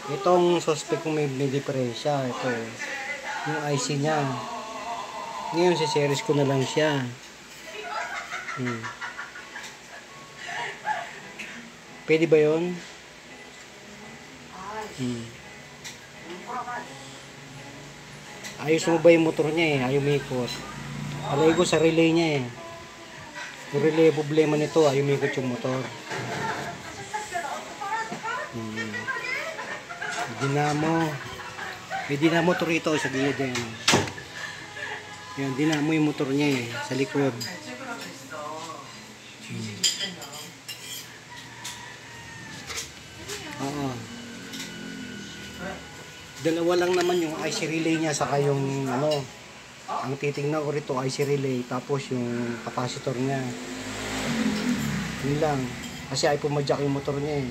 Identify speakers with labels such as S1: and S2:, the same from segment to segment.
S1: Itong suspect kung may diferensya. Ito. Yung IC niya. Ngayon, si-series ko na lang siya. Pwede ba yun? Ayos mo ba yung motor niya eh? Ayaw umikot. Alay ko sa relay niya eh. Yung relay problema nito, ayaw umikot yung motor. Dinamo. May dinamo to rito sa gilid yan. Yan, dinamo yung motor niya eh. Sa likod. Oo. Dalawa lang naman yung IC relay niya saka yung ano. Ang titingnan ko rito IC relay tapos yung capacitor niya. Yun lang. Kasi ay pumadyak yung motor niya eh.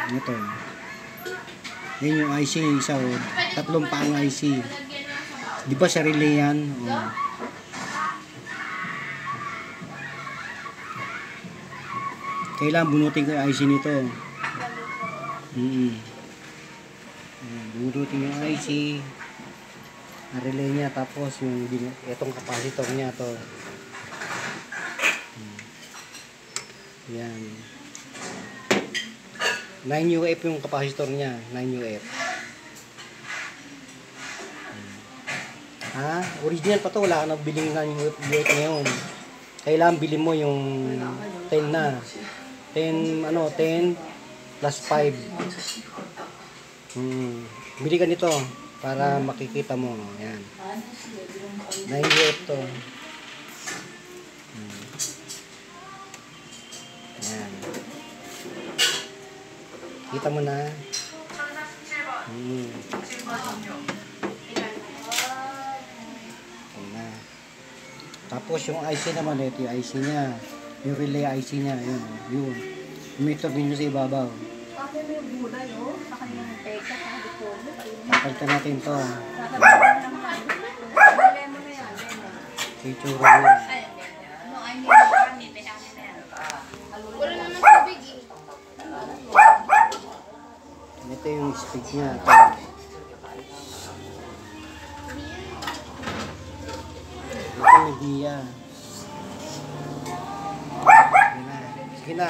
S1: Ito. Yan yung IC isa o. Tatlong paang IC. Di ba sa relay yan? Kailangan bunutin ko yung IC nito. Bunutin yung IC. Ang relay niya. Tapos yung itong capacitor niya to. Yan. 9 UF yung capacitor niya. 9 UF. Ha? Original pa to. Wala ka na biling 9 UF ngayon. Kailangan bilhin mo yung 10 na. 10 plus 5. Bili ka nito para makikita mo. Yan. 9 UF to. Yan. Kita mo na. Tapos yung IC naman, ito yung IC niya. Yung relay IC niya. Yun. Yun. Umitor din sa ibabaw. Papalitan natin to. Itsura niya.
S2: Wala naman tubig eh.
S1: Ito yung speed niya. Ito yung media. Sige na.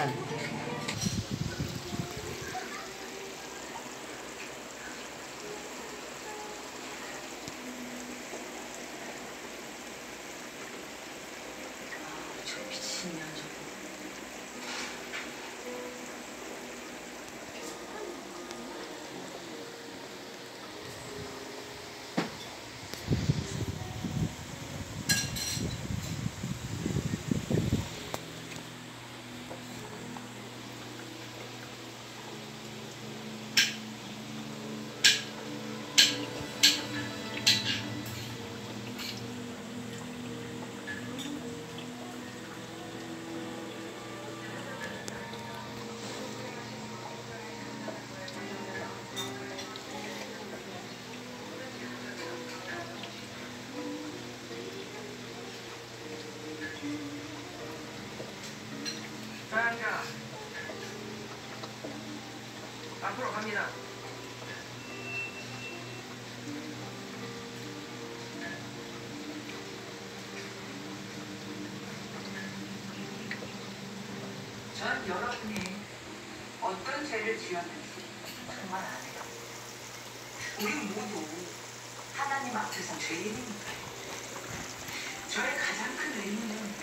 S3: 앞으로 갑니다. 전 여러분이 어떤 죄를 지었는지 정말 아세요. 우리 모두 하나님 앞에서 죄인입니다. 저의 가장 큰 의무는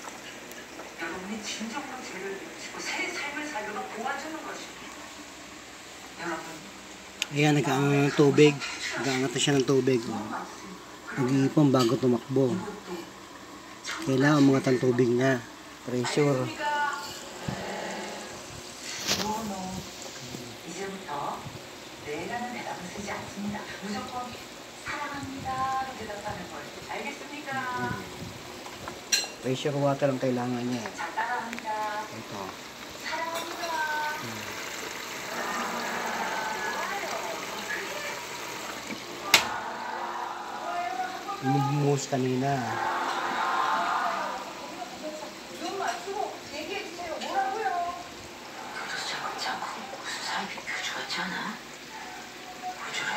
S3: 여러분이 진정으로 죄를 지고 새 삶을 살도록 도와주는 것입니다.
S1: Ayan, nag-aangat ng tubig. Nag-aangat na siya ng tubig. Nag-iipon bago tumakbo. Kailangan umangat ang tubig niya. Pressure.
S3: 이제부터 내라는 대답은 쓰지 않습니다. 무조건 사랑합니다로 대답하는 걸 알겠습니까?
S1: Pressure water ang kailangan niya.
S3: 자, 따라합니다.
S1: Ito.
S3: 사랑합니다.
S1: inimus kanina.
S3: 눈 맞추고 얘기해주세요. 뭐라고요? 교도소 잡지 않고 무슨 사이비 교주 같지 않아? 왜 저래?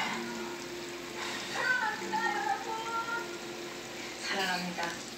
S3: 사랑합니다.